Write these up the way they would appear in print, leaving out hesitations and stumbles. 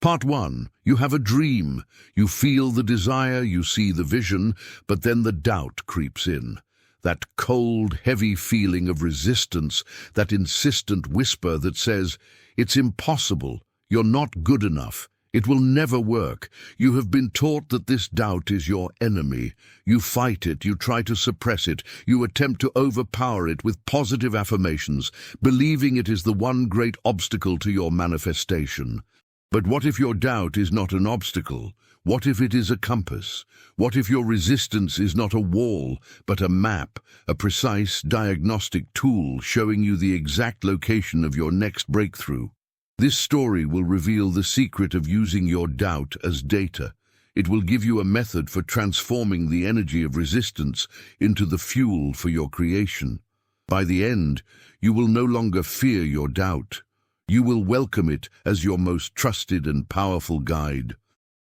Part 1. You have a dream. You feel the desire, you see the vision, but then the doubt creeps in. That cold, heavy feeling of resistance, that insistent whisper that says, "It's impossible, you're not good enough, it will never work." You have been taught that this doubt is your enemy. You fight it, you try to suppress it, you attempt to overpower it with positive affirmations, believing it is the one great obstacle to your manifestation. But what if your doubt is not an obstacle? What if it is a compass? What if your resistance is not a wall, but a map, a precise diagnostic tool showing you the exact location of your next breakthrough? This story will reveal the secret of using your doubt as data. It will give you a method for transforming the energy of resistance into the fuel for your creation. By the end, you will no longer fear your doubt. You will welcome it as your most trusted and powerful guide.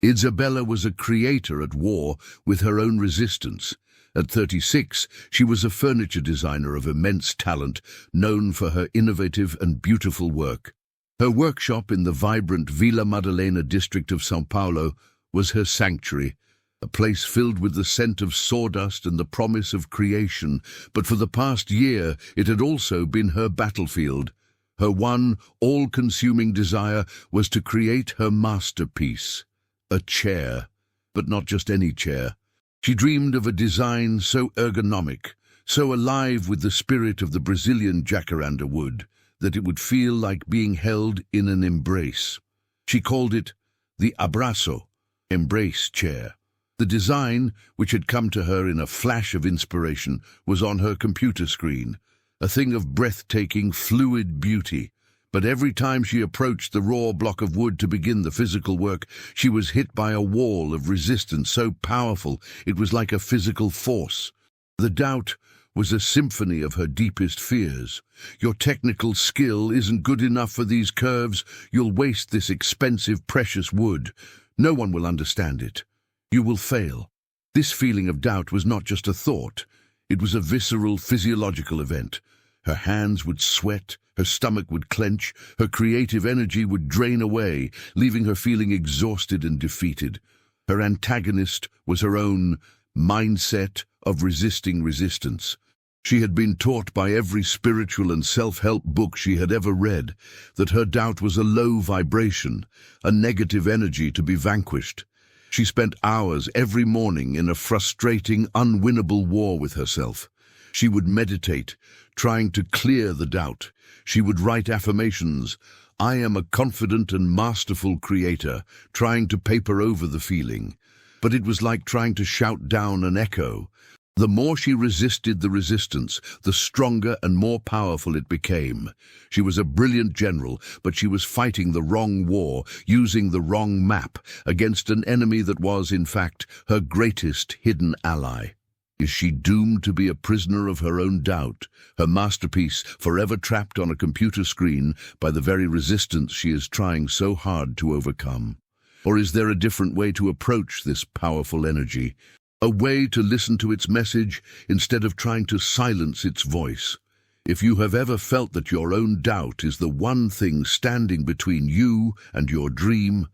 Isabella was a creator at war with her own resistance. At 36, she was a furniture designer of immense talent, known for her innovative and beautiful work. Her workshop in the vibrant Vila Madalena district of São Paulo was her sanctuary, a place filled with the scent of sawdust and the promise of creation. But for the past year, it had also been her battlefield. Her one, all-consuming desire was to create her masterpiece, a chair, but not just any chair. She dreamed of a design so ergonomic, so alive with the spirit of the Brazilian jacaranda wood, that it would feel like being held in an embrace. She called it the abraço, embrace chair. The design, which had come to her in a flash of inspiration, was on her computer screen, a thing of breathtaking, fluid beauty. But every time she approached the raw block of wood to begin the physical work, she was hit by a wall of resistance so powerful it was like a physical force. The doubt was a symphony of her deepest fears. "Your technical skill isn't good enough for these curves. You'll waste this expensive, precious wood. No one will understand it. You will fail." This feeling of doubt was not just a thought. It was a visceral, physiological event. Her hands would sweat, her stomach would clench, her creative energy would drain away, leaving her feeling exhausted and defeated. Her antagonist was her own mindset of resisting resistance. She had been taught by every spiritual and self-help book she had ever read that her doubt was a low vibration, a negative energy to be vanquished. She spent hours every morning in a frustrating, unwinnable war with herself. She would meditate, trying to clear the doubt. She would write affirmations, "I am a confident and masterful creator," trying to paper over the feeling. But it was like trying to shout down an echo. The more she resisted the resistance, the stronger and more powerful it became. She was a brilliant general, but she was fighting the wrong war, using the wrong map, against an enemy that was, in fact, her greatest hidden ally. Is she doomed to be a prisoner of her own doubt, her masterpiece forever trapped on a computer screen by the very resistance she is trying so hard to overcome? Or is there a different way to approach this powerful energy? A way to listen to its message instead of trying to silence its voice? If you have ever felt that your own doubt is the one thing standing between you and your dream,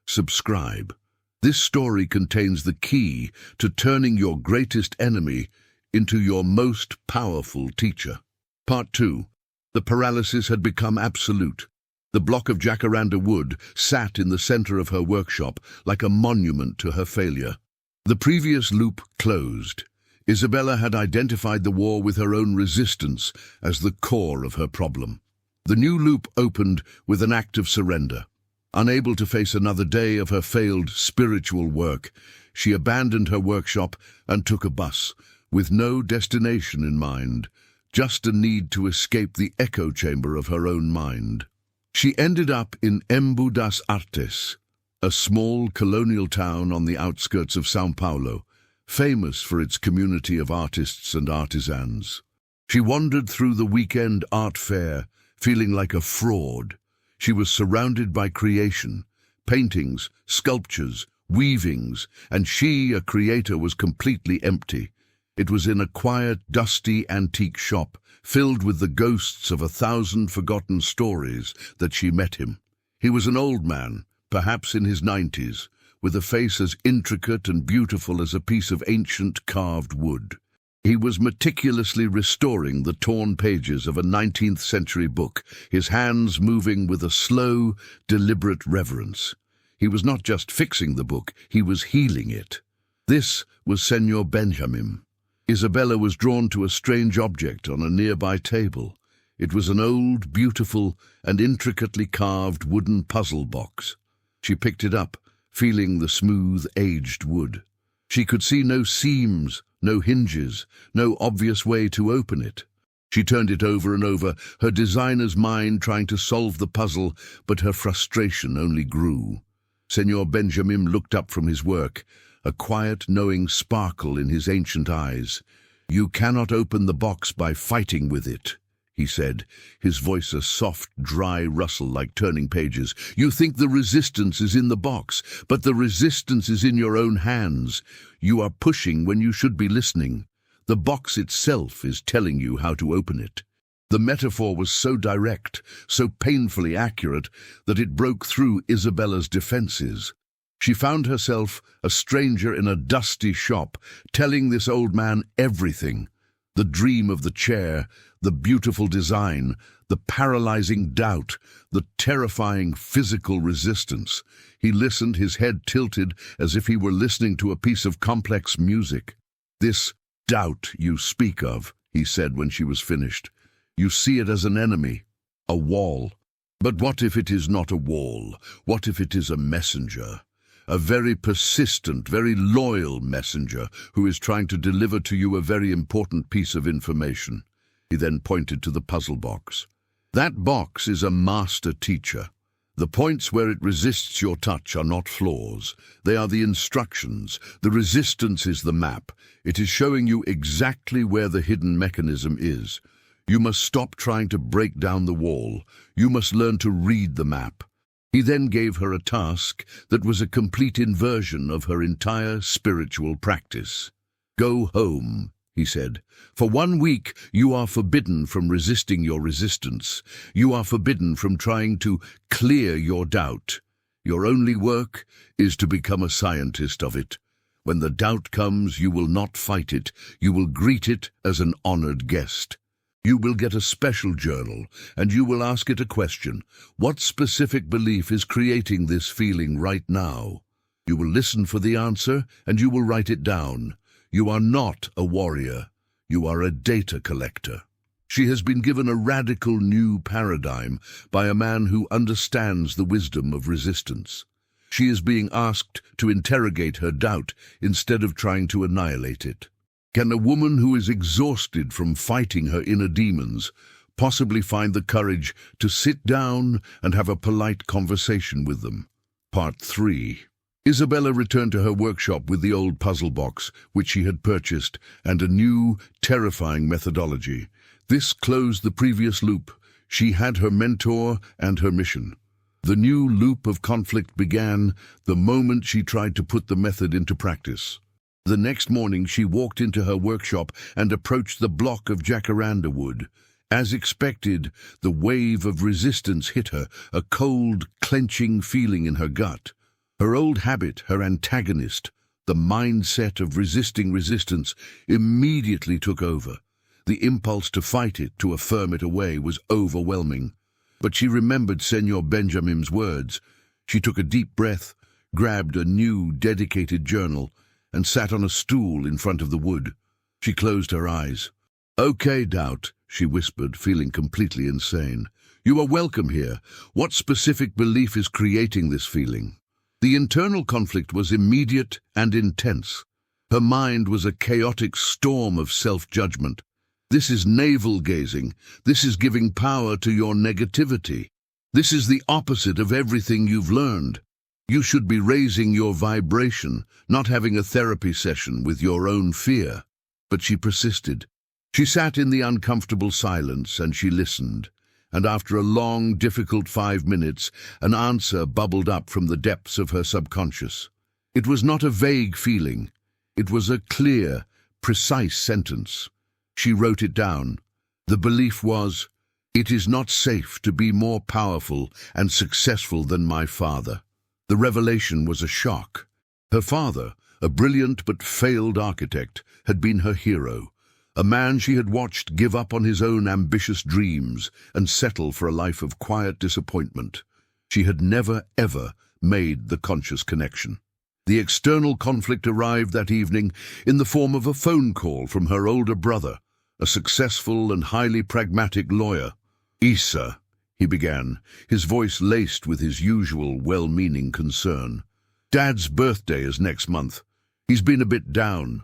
subscribe. This story contains the key to turning your greatest enemy into your most powerful teacher. Part 2. The paralysis had become absolute. The block of jacaranda wood sat in the center of her workshop like a monument to her failure. The previous loop closed. Isabella had identified the war with her own resistance as the core of her problem. The new loop opened with an act of surrender. Unable to face another day of her failed spiritual work, she abandoned her workshop and took a bus, with no destination in mind, just a need to escape the echo chamber of her own mind. She ended up in Embu das Artes, a small colonial town on the outskirts of São Paulo, famous for its community of artists and artisans. She wandered through the weekend art fair, feeling like a fraud. She was surrounded by creation, paintings, sculptures, weavings, and she, a creator, was completely empty. It was in a quiet, dusty antique shop, filled with the ghosts of 1,000 forgotten stories, that she met him. He was an old man, perhaps in his 90s, with a face as intricate and beautiful as a piece of ancient carved wood. He was meticulously restoring the torn pages of a 19th-century book, his hands moving with a slow, deliberate reverence. He was not just fixing the book, he was healing it. This was Senor Benjamin. Isabella was drawn to a strange object on a nearby table. It was an old, beautiful, and intricately carved wooden puzzle box. She picked it up, feeling the smooth, aged wood. She could see no seams, no hinges, no obvious way to open it. She turned it over and over, her designer's mind trying to solve the puzzle, but her frustration only grew. Senor Benjamin looked up from his work, a quiet, knowing sparkle in his ancient eyes. "You cannot open the box by fighting with it," he said, his voice a soft, dry rustle like turning pages. "You think the resistance is in the box, but the resistance is in your own hands. You are pushing when you should be listening. The box itself is telling you how to open it." The metaphor was so direct, so painfully accurate, that it broke through Isabella's defenses. She found herself a stranger in a dusty shop, telling this old man everything. The dream of the chair, the beautiful design, the paralyzing doubt, the terrifying physical resistance. He listened, his head tilted, as if he were listening to a piece of complex music. "This doubt you speak of," he said when she was finished. "You see it as an enemy, a wall. But what if it is not a wall? What if it is a messenger? A very persistent, very loyal messenger who is trying to deliver to you a very important piece of information." He then pointed to the puzzle box. "That box is a master teacher. The points where it resists your touch are not flaws. They are the instructions. The resistance is the map. It is showing you exactly where the hidden mechanism is. You must stop trying to break down the wall. You must learn to read the map." He then gave her a task that was a complete inversion of her entire spiritual practice. "Go home," he said. "For 1 week you are forbidden from resisting your resistance. You are forbidden from trying to clear your doubt. Your only work is to become a scientist of it. When the doubt comes, you will not fight it. You will greet it as an honored guest. You will get a special journal, and you will ask it a question. What specific belief is creating this feeling right now? You will listen for the answer, and you will write it down. You are not a warrior. You are a data collector." She has been given a radical new paradigm by a man who understands the wisdom of resistance. She is being asked to interrogate her doubt instead of trying to annihilate it. Can a woman who is exhausted from fighting her inner demons possibly find the courage to sit down and have a polite conversation with them? Part 3. Isabella returned to her workshop with the old puzzle box, which she had purchased, and a new, terrifying methodology. This closed the previous loop. She had her mentor and her mission. The new loop of conflict began the moment she tried to put the method into practice. The next morning she walked into her workshop and approached the block of jacaranda wood. As expected, the wave of resistance hit her, a cold, clenching feeling in her gut. Her old habit, her antagonist, the mindset of resisting resistance, immediately took over. The impulse to fight it, to affirm it away, was overwhelming. But she remembered Senor Benjamin's words. She took a deep breath, grabbed a new, dedicated journal, and sat on a stool in front of the wood. She closed her eyes. "Okay, doubt," she whispered, feeling completely insane. "You are welcome here. What specific belief is creating this feeling?" The internal conflict was immediate and intense. Her mind was a chaotic storm of self-judgment. This is navel-gazing. This is giving power to your negativity. This is the opposite of everything you've learned. You should be raising your vibration, not having a therapy session with your own fear. But she persisted. She sat in the uncomfortable silence and she listened. And after a long, difficult 5 minutes, an answer bubbled up from the depths of her subconscious. It was not a vague feeling. It was a clear, precise sentence. She wrote it down. The belief was, "It is not safe to be more powerful and successful than my father." The revelation was a shock. Her father, a brilliant but failed architect, had been her hero, a man she had watched give up on his own ambitious dreams and settle for a life of quiet disappointment. She had never, ever made the conscious connection. The external conflict arrived that evening in the form of a phone call from her older brother, a successful and highly pragmatic lawyer. "Isa," he began, his voice laced with his usual well-meaning concern. "Dad's birthday is next month. He's been a bit down.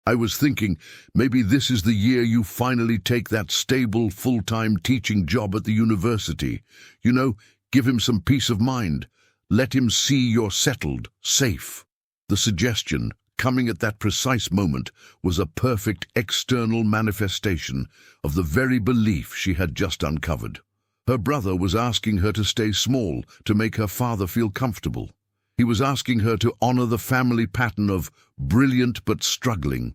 I was thinking maybe this is the year you finally take that stable, full-time teaching job at the university. You know, give him some peace of mind. Let him see you're settled, safe." The suggestion, coming at that precise moment, was a perfect external manifestation of the very belief she had just uncovered. Her brother was asking her to stay small, to make her father feel comfortable. He was asking her to honor the family pattern of brilliant but struggling.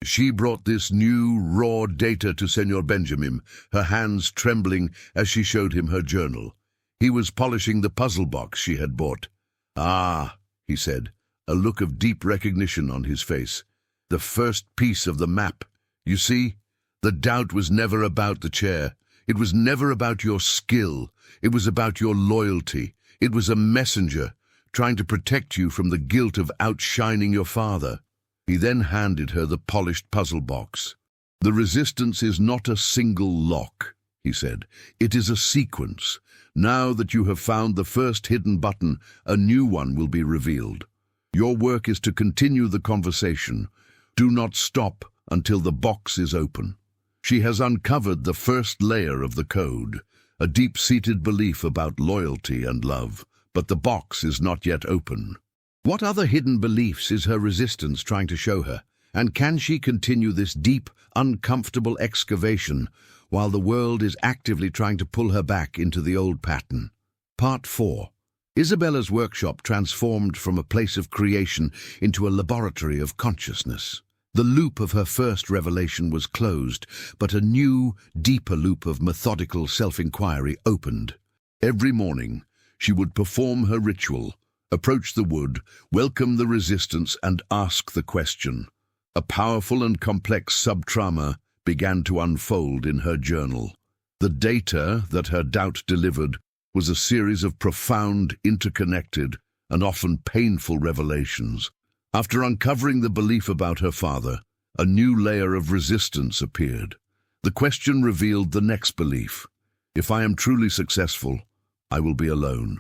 She brought this new, raw data to Senor Benjamin, her hands trembling as she showed him her journal. He was polishing the puzzle box she had bought. "Ah," he said, a look of deep recognition on his face. "The first piece of the map. You see, the doubt was never about the chair. It was never about your skill. It was about your loyalty. It was a messenger, trying to protect you from the guilt of outshining your father." He then handed her the polished puzzle box. "The resistance is not a single lock," he said. "It is a sequence. Now that you have found the first hidden button, a new one will be revealed. Your work is to continue the conversation. Do not stop until the box is open." She has uncovered the first layer of the code, a deep-seated belief about loyalty and love, but the box is not yet open. What other hidden beliefs is her resistance trying to show her? And can she continue this deep, uncomfortable excavation while the world is actively trying to pull her back into the old pattern? Part 4. Isabella's workshop transformed from a place of creation into a laboratory of consciousness. The loop of her first revelation was closed, but a new, deeper loop of methodical self-inquiry opened. Every morning, she would perform her ritual, approach the wood, welcome the resistance, and ask the question. A powerful and complex sub-trauma began to unfold in her journal. The data that her doubt delivered was a series of profound, interconnected, and often painful revelations. After uncovering the belief about her father, a new layer of resistance appeared. The question revealed the next belief. If I am truly successful, I will be alone.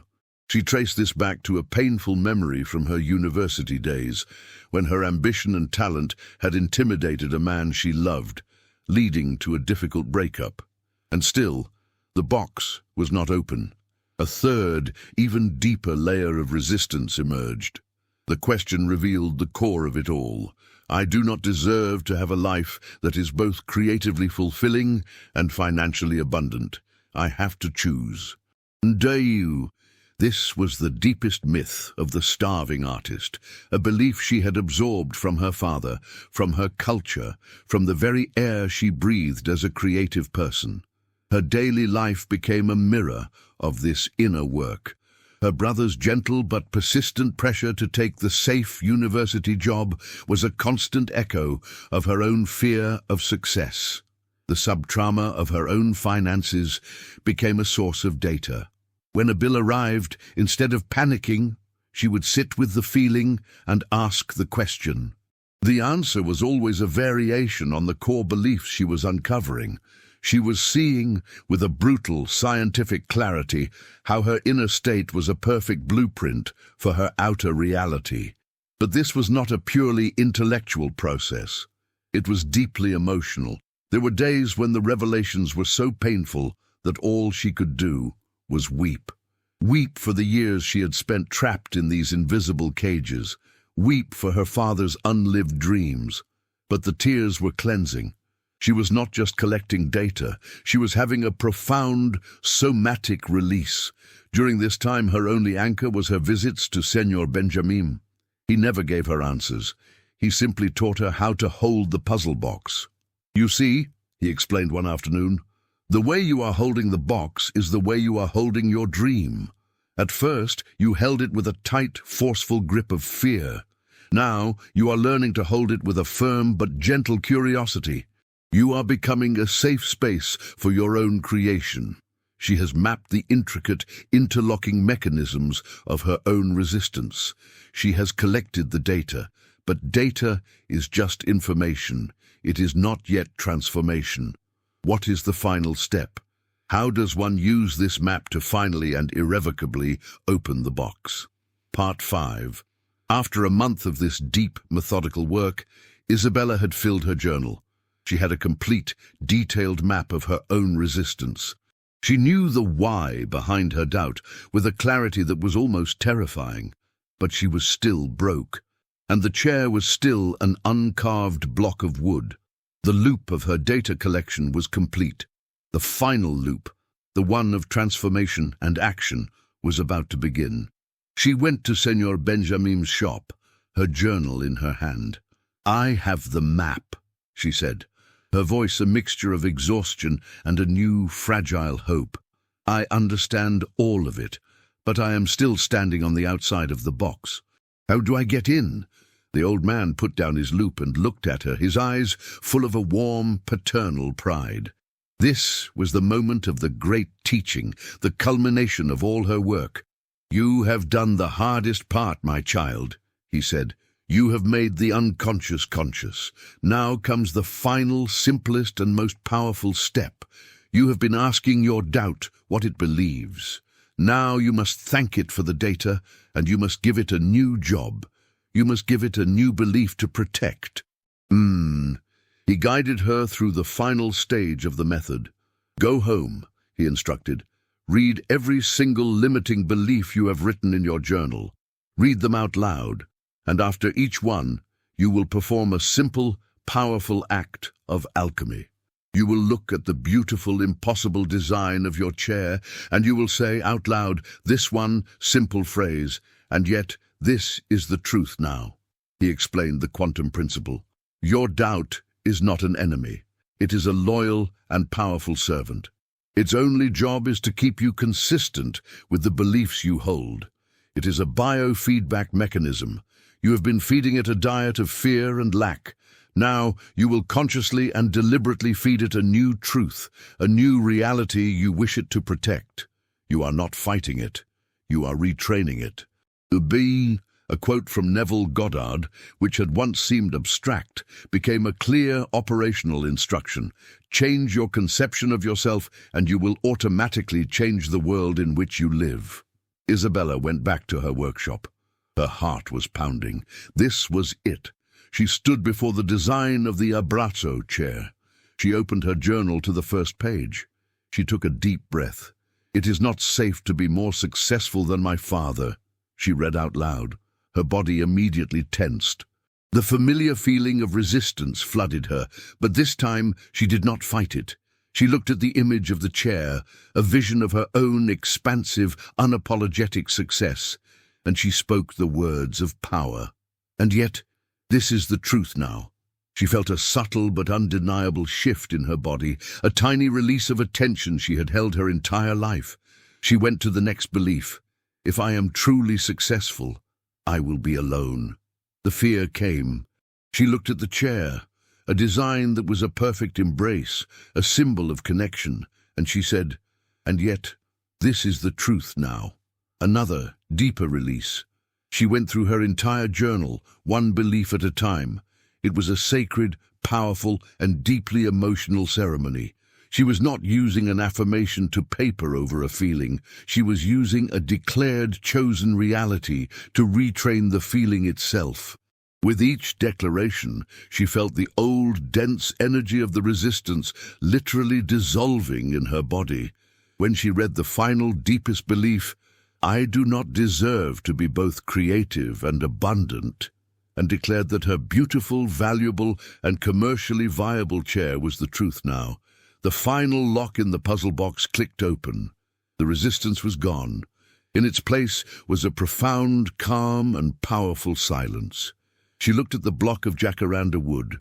She traced this back to a painful memory from her university days, when her ambition and talent had intimidated a man she loved, leading to a difficult breakup. And still, the box was not open. A third, even deeper layer of resistance emerged. The question revealed the core of it all. I do not deserve to have a life that is both creatively fulfilling and financially abundant. I have to choose. Ndayu. This was the deepest myth of the starving artist, a belief she had absorbed from her father, from her culture, from the very air she breathed as a creative person. Her daily life became a mirror of this inner work. Her brother's gentle but persistent pressure to take the safe university job was a constant echo of her own fear of success. The sub-trauma of her own finances became a source of data. When a bill arrived, instead of panicking, she would sit with the feeling and ask the question. The answer was always a variation on the core beliefs she was uncovering. She was seeing, with a brutal, scientific clarity, how her inner state was a perfect blueprint for her outer reality. But this was not a purely intellectual process. It was deeply emotional. There were days when the revelations were so painful that all she could do was weep. Weep for the years she had spent trapped in these invisible cages. Weep for her father's unlived dreams. But the tears were cleansing. She was not just collecting data, she was having a profound, somatic release. During this time, her only anchor was her visits to Senor Benjamin. He never gave her answers. He simply taught her how to hold the puzzle box. "You see," he explained one afternoon, "the way you are holding the box is the way you are holding your dream. At first, you held it with a tight, forceful grip of fear. Now, you are learning to hold it with a firm but gentle curiosity. You are becoming a safe space for your own creation. She has mapped the intricate, interlocking mechanisms of her own resistance. She has collected the data, but data is just information. It is not yet transformation. What is the final step? How does one use this map to finally and irrevocably open the box? Part 5. After a month of this deep, methodical work, Isabella had filled her journal. She had a complete, detailed map of her own resistance. She knew the why behind her doubt with a clarity that was almost terrifying. But she was still broke, and the chair was still an uncarved block of wood. The loop of her data collection was complete. The final loop, the one of transformation and action, was about to begin. She went to Senor Benjamin's shop, her journal in her hand. "I have the map," she said, her voice a mixture of exhaustion and a new, fragile hope. "I understand all of it, but I am still standing on the outside of the box. How do I get in?" The old man put down his loupe and looked at her, his eyes full of a warm, paternal pride. This was the moment of the great teaching, the culmination of all her work. "You have done the hardest part, my child," he said. "You have made the unconscious conscious. Now comes the final, simplest and most powerful step. You have been asking your doubt what it believes. Now you must thank it for the data, and you must give it a new job. You must give it a new belief to protect." He guided her through the final stage of the method. "Go home," he instructed. "Read every single limiting belief you have written in your journal. Read them out loud, and after each one, you will perform a simple, powerful act of alchemy. You will look at the beautiful, impossible design of your chair, and you will say out loud this one simple phrase, and yet this is the truth now." He explained the quantum principle. Your doubt is not an enemy. It is a loyal and powerful servant. Its only job is to keep you consistent with the beliefs you hold. It is a biofeedback mechanism. You have been feeding it a diet of fear and lack. Now you will consciously and deliberately feed it a new truth, a new reality you wish it to protect. You are not fighting it. You are retraining it. Be, a quote from Neville Goddard, which had once seemed abstract, became a clear operational instruction. Change your conception of yourself, and you will automatically change the world in which you live. Isabella went back to her workshop. Her heart was pounding. This was it. She stood before the design of the abbraccio chair. She opened her journal to the first page. She took a deep breath. "It is not safe to be more successful than my father," she read out loud. Her body immediately tensed. The familiar feeling of resistance flooded her, but this time she did not fight it. She looked at the image of the chair, a vision of her own expansive, unapologetic success, and she spoke the words of power. And yet, this is the truth now. She felt a subtle but undeniable shift in her body, a tiny release of a tension she had held her entire life. She went to the next belief. If I am truly successful, I will be alone. The fear came. She looked at the chair, a design that was a perfect embrace, a symbol of connection, and she said, and yet, this is the truth now. Another, deeper release. She went through her entire journal, one belief at a time. It was a sacred, powerful, and deeply emotional ceremony. She was not using an affirmation to paper over a feeling. She was using a declared, chosen reality to retrain the feeling itself. With each declaration, she felt the old, dense energy of the resistance literally dissolving in her body. When she read the final, deepest belief, I do not deserve to be both creative and abundant, and declared that her beautiful, valuable, and commercially viable chair was the truth now. The final lock in the puzzle box clicked open. The resistance was gone. In its place was a profound, calm, and powerful silence. She looked at the block of jacaranda wood,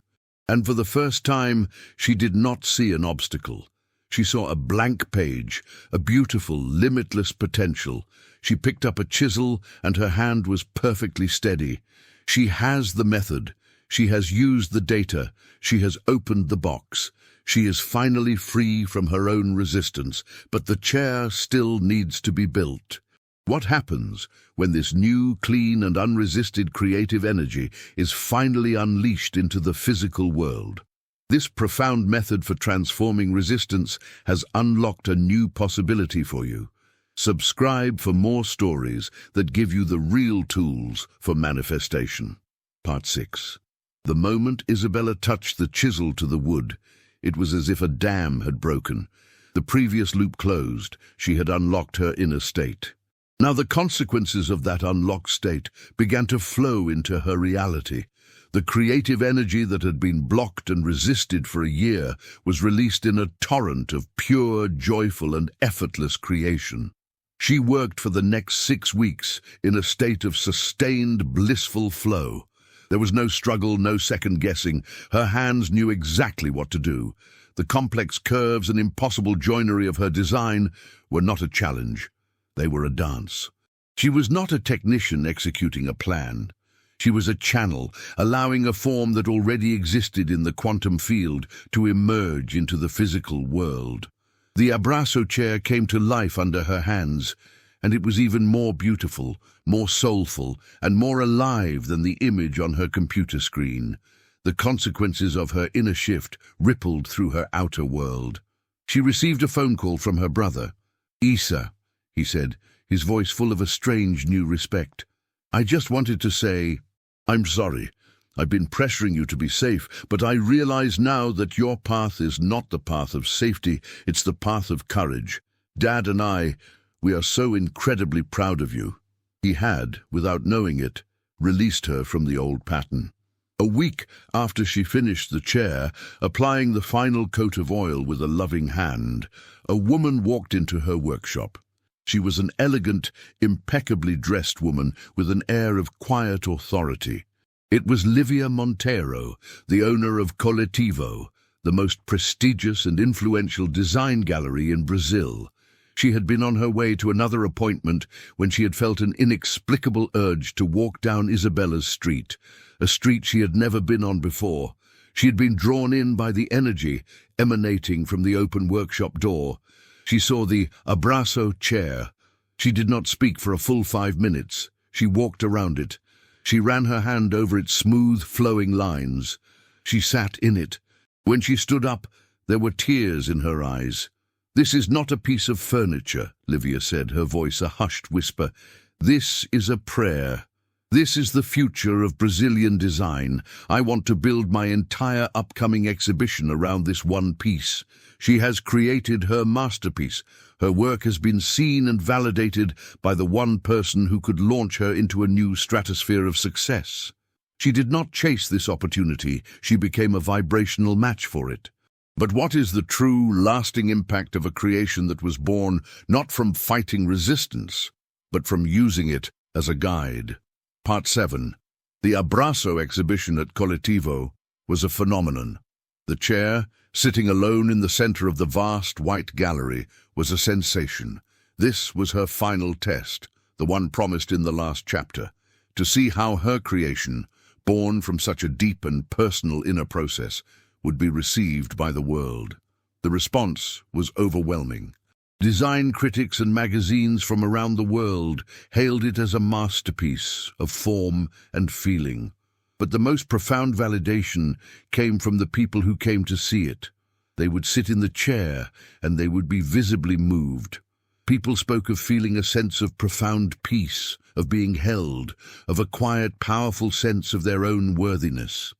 and for the first time she did not see an obstacle. She saw a blank page, a beautiful, limitless potential. She picked up a chisel, and her hand was perfectly steady. She has the method. She has used the data. She has opened the box. She is finally free from her own resistance, but the chair still needs to be built. What happens when this new, clean and unresisted creative energy is finally unleashed into the physical world? This profound method for transforming resistance has unlocked a new possibility for you. Subscribe for more stories that give you the real tools for manifestation. Part 6. The moment Isabella touched the chisel to the wood, it was as if a dam had broken. The previous loop closed. She had unlocked her inner state. Now the consequences of that unlocked state began to flow into her reality. The creative energy that had been blocked and resisted for a year was released in a torrent of pure, joyful and effortless creation. She worked for the next 6 weeks in a state of sustained, blissful flow. There was no struggle, no second guessing. Her hands knew exactly what to do. The complex curves and impossible joinery of her design were not a challenge. They were a dance. She was not a technician executing a plan. She was a channel, allowing a form that already existed in the quantum field to emerge into the physical world. The Abrazo chair came to life under her hands, and it was even more beautiful, more soulful, and more alive than the image on her computer screen. The consequences of her inner shift rippled through her outer world. She received a phone call from her brother. "Isa," he said, his voice full of a strange new respect. "I just wanted to say, I'm sorry. I've been pressuring you to be safe, but I realize now that your path is not the path of safety, it's the path of courage. Dad and we are so incredibly proud of you." He had, without knowing it, released her from the old pattern. A week after she finished the chair, applying the final coat of oil with a loving hand, a woman walked into her workshop. She was an elegant, impeccably dressed woman with an air of quiet authority. It was Livia Monteiro, the owner of Coletivo, the most prestigious and influential design gallery in Brazil. She had been on her way to another appointment when she had felt an inexplicable urge to walk down Isabella's street, a street she had never been on before. She had been drawn in by the energy emanating from the open workshop door. She saw the Abrazo chair. She did not speak for a full 5 minutes. She walked around it. She ran her hand over its smooth, flowing lines. She sat in it. When she stood up, there were tears in her eyes. "This is not a piece of furniture," Livia said, her voice a hushed whisper. "This is a prayer. This is the future of Brazilian design. I want to build my entire upcoming exhibition around this one piece." She has created her masterpiece. Her work has been seen and validated by the one person who could launch her into a new stratosphere of success. She did not chase this opportunity. She became a vibrational match for it. But what is the true, lasting impact of a creation that was born not from fighting resistance, but from using it as a guide? Part 7. The Abrazo exhibition at Coletivo was a phenomenon. The chair, sitting alone in the center of the vast white gallery, was a sensation. This was her final test, the one promised in the last chapter, to see how her creation, born from such a deep and personal inner process, would be received by the world. The response was overwhelming. Design critics and magazines from around the world hailed it as a masterpiece of form and feeling. But the most profound validation came from the people who came to see it. They would sit in the chair and they would be visibly moved. People spoke of feeling a sense of profound peace, of being held, of a quiet, powerful sense of their own worthiness.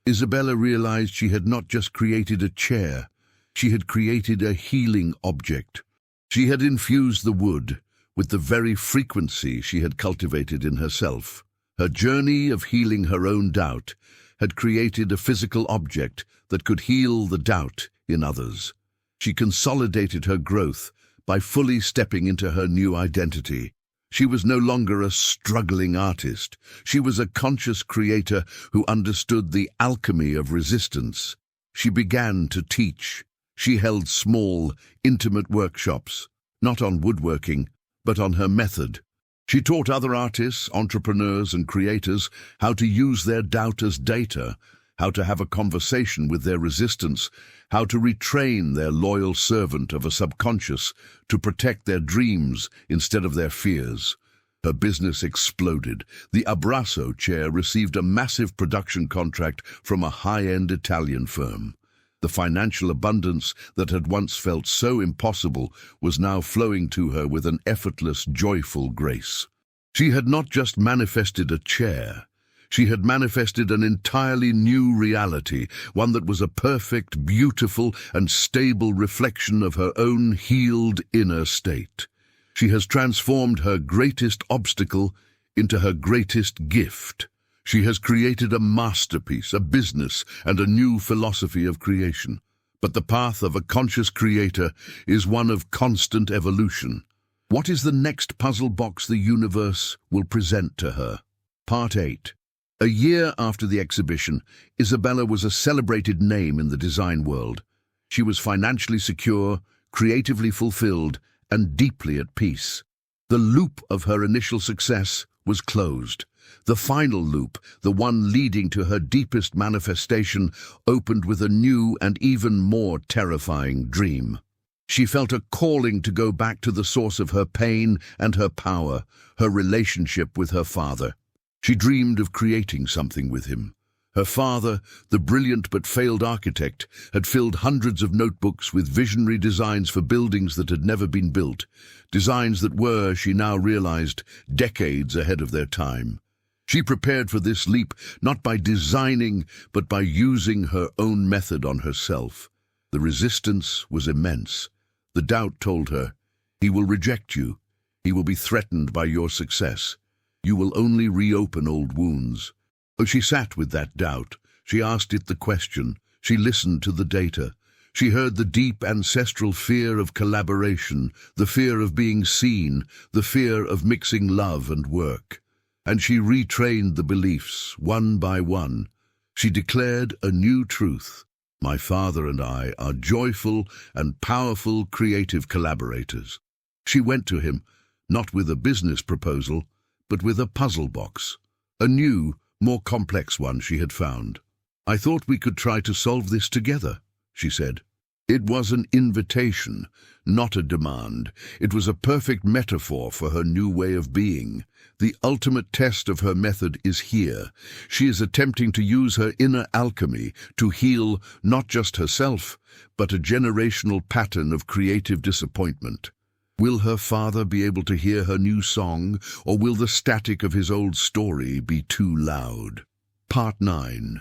Isabella realized she had not just created a chair, she had created a healing object. She had infused the wood with the very frequency she had cultivated in herself. Her journey of healing her own doubt had created a physical object that could heal the doubt in others. She consolidated her growth by fully stepping into her new identity. She was no longer a struggling artist. She was a conscious creator who understood the alchemy of resistance. She began to teach. She held small, intimate workshops, not on woodworking, but on her method. She taught other artists, entrepreneurs, and creators how to use their doubt as data, how to have a conversation with their resistance, how to retrain their loyal servant of a subconscious to protect their dreams instead of their fears. Her business exploded. The Abrazo chair received a massive production contract from a high-end Italian firm. The financial abundance that had once felt so impossible was now flowing to her with an effortless, joyful grace. She had not just manifested a chair. She had manifested an entirely new reality, one that was a perfect, beautiful, and stable reflection of her own healed inner state. She has transformed her greatest obstacle into her greatest gift. She has created a masterpiece, a business, and a new philosophy of creation. But the path of a conscious creator is one of constant evolution. What is the next puzzle box the universe will present to her? Part 8. A year after the exhibition, Isabella was a celebrated name in the design world. She was financially secure, creatively fulfilled, and deeply at peace. The loop of her initial success was closed. The final loop, the one leading to her deepest manifestation, opened with a new and even more terrifying dream. She felt a calling to go back to the source of her pain and her power, her relationship with her father. She dreamed of creating something with him. Her father, the brilliant but failed architect, had filled hundreds of notebooks with visionary designs for buildings that had never been built, designs that were, she now realized, decades ahead of their time. She prepared for this leap not by designing, but by using her own method on herself. The resistance was immense. The doubt told her, "He will reject you. He will be threatened by your success. You will only reopen old wounds." Oh, she sat with that doubt. She asked it the question. She listened to the data. She heard the deep ancestral fear of collaboration, the fear of being seen, the fear of mixing love and work. And she retrained the beliefs, one by one. She declared a new truth. My father and I are joyful and powerful creative collaborators. She went to him, not with a business proposal, but with a puzzle box. A new, more complex one she had found. "I thought we could try to solve this together," she said. It was an invitation, not a demand. It was a perfect metaphor for her new way of being. The ultimate test of her method is here. She is attempting to use her inner alchemy to heal not just herself, but a generational pattern of creative disappointment. Will her father be able to hear her new song, or will the static of his old story be too loud? Part 9.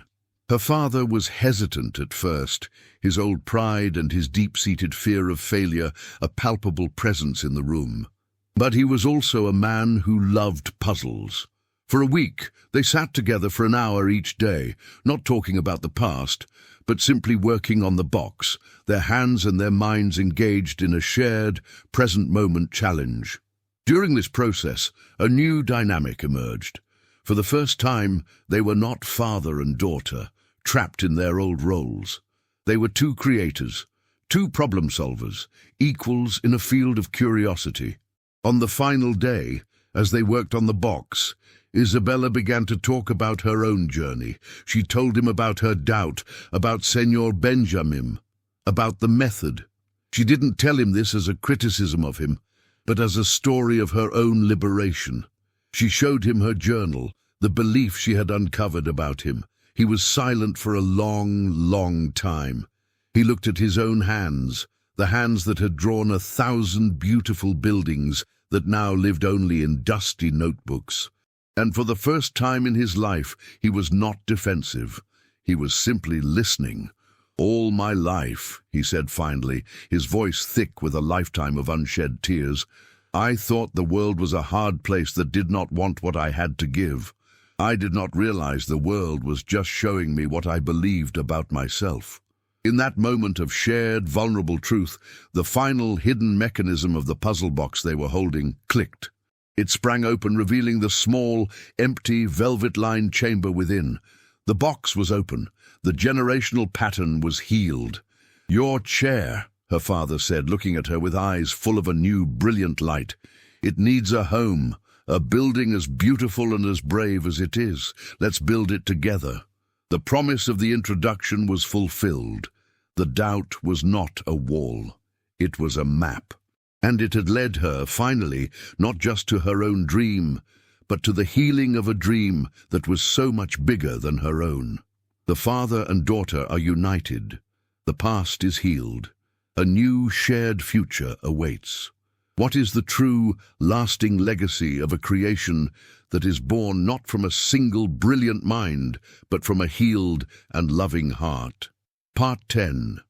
Her father was hesitant at first, his old pride and his deep-seated fear of failure a palpable presence in the room. But he was also a man who loved puzzles. For a week, they sat together for an hour each day, not talking about the past, but simply working on the box, their hands and their minds engaged in a shared, present-moment challenge. During this process, a new dynamic emerged. For the first time, they were not father and daughter, trapped in their old roles. They were two creators, two problem-solvers, equals in a field of curiosity. On the final day, as they worked on the box, Isabella began to talk about her own journey. She told him about her doubt, about Senor Benjamin, about the method. She didn't tell him this as a criticism of him, but as a story of her own liberation. She showed him her journal, the belief she had uncovered about him. He was silent for a long, long time. He looked at his own hands, the hands that had drawn 1,000 beautiful buildings that now lived only in dusty notebooks. And for the first time in his life, he was not defensive. He was simply listening. "All my life," he said finally, his voice thick with a lifetime of unshed tears, "I thought the world was a hard place that did not want what I had to give. I did not realize the world was just showing me what I believed about myself." In that moment of shared, vulnerable truth, the final hidden mechanism of the puzzle box they were holding clicked. It sprang open, revealing the small, empty, velvet-lined chamber within. The box was open. The generational pattern was healed. "Your chair," her father said, looking at her with eyes full of a new, brilliant light. "It needs a home, a building as beautiful and as brave as it is. Let's build it together." The promise of the introduction was fulfilled. The doubt was not a wall. It was a map. And it had led her, finally, not just to her own dream, but to the healing of a dream that was so much bigger than her own. The father and daughter are united. The past is healed. A new shared future awaits. What is the true, lasting legacy of a creation that is born not from a single brilliant mind, but from a healed and loving heart? Part 10.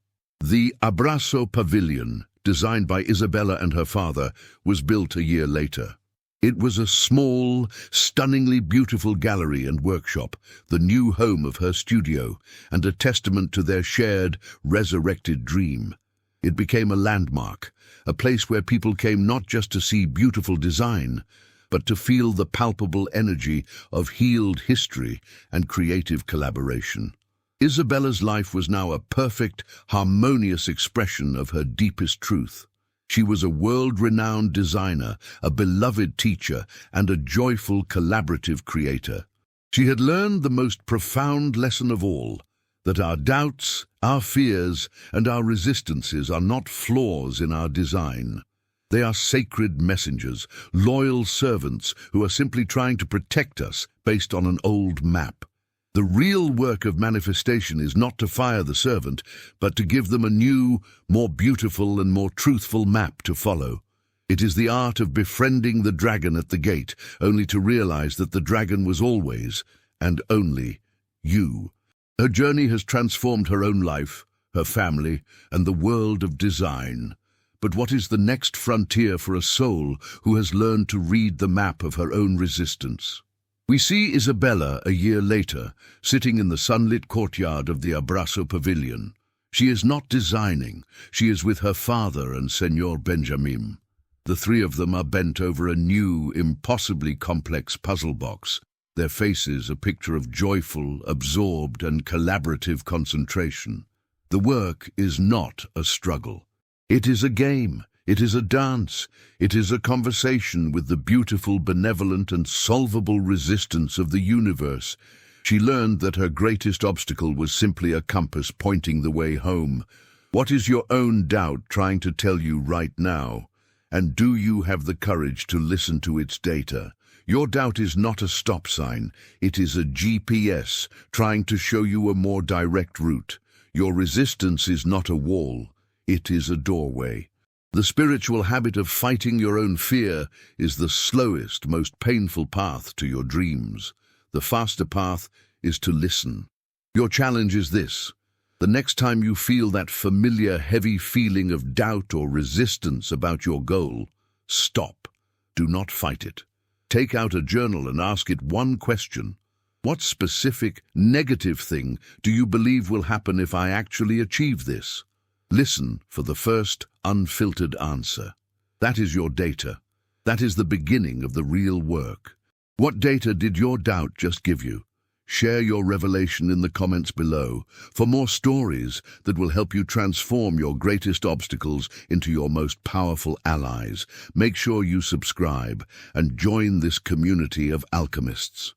The Abrazo Pavilion, designed by Isabella and her father, was built a year later. It was a small, stunningly beautiful gallery and workshop, the new home of her studio, and a testament to their shared, resurrected dream. It became a landmark, a place where people came not just to see beautiful design, but to feel the palpable energy of healed history and creative collaboration. Isabella's life was now a perfect, harmonious expression of her deepest truth. She was a world-renowned designer, a beloved teacher, and a joyful, collaborative creator. She had learned the most profound lesson of all, that our doubts, our fears, and our resistances are not flaws in our design. They are sacred messengers, loyal servants who are simply trying to protect us based on an old map. The real work of manifestation is not to fire the servant, but to give them a new, more beautiful and more truthful map to follow. It is the art of befriending the dragon at the gate, only to realize that the dragon was always, and only, you. Her journey has transformed her own life, her family, and the world of design. But what is the next frontier for a soul who has learned to read the map of her own resistance? We see Isabella a year later, sitting in the sunlit courtyard of the Abrazo Pavilion. She is not designing, she is with her father and Senor Benjamin. The three of them are bent over a new, impossibly complex puzzle box, their faces a picture of joyful, absorbed and collaborative concentration. The work is not a struggle. It is a game. It is a dance. It is a conversation with the beautiful, benevolent and solvable resistance of the universe. She learned that her greatest obstacle was simply a compass pointing the way home. What is your own doubt trying to tell you right now? And do you have the courage to listen to its data? Your doubt is not a stop sign. It is a GPS trying to show you a more direct route. Your resistance is not a wall. It is a doorway. The spiritual habit of fighting your own fear is the slowest, most painful path to your dreams. The faster path is to listen. Your challenge is this. The next time you feel that familiar, heavy feeling of doubt or resistance about your goal, stop. Do not fight it. Take out a journal and ask it one question. What specific, negative thing do you believe will happen if I actually achieve this? Listen for the first, unfiltered answer. That is your data. That is the beginning of the real work. What data did your doubt just give you? Share your revelation in the comments below for more stories that will help you transform your greatest obstacles into your most powerful allies. Make sure you subscribe and join this community of alchemists.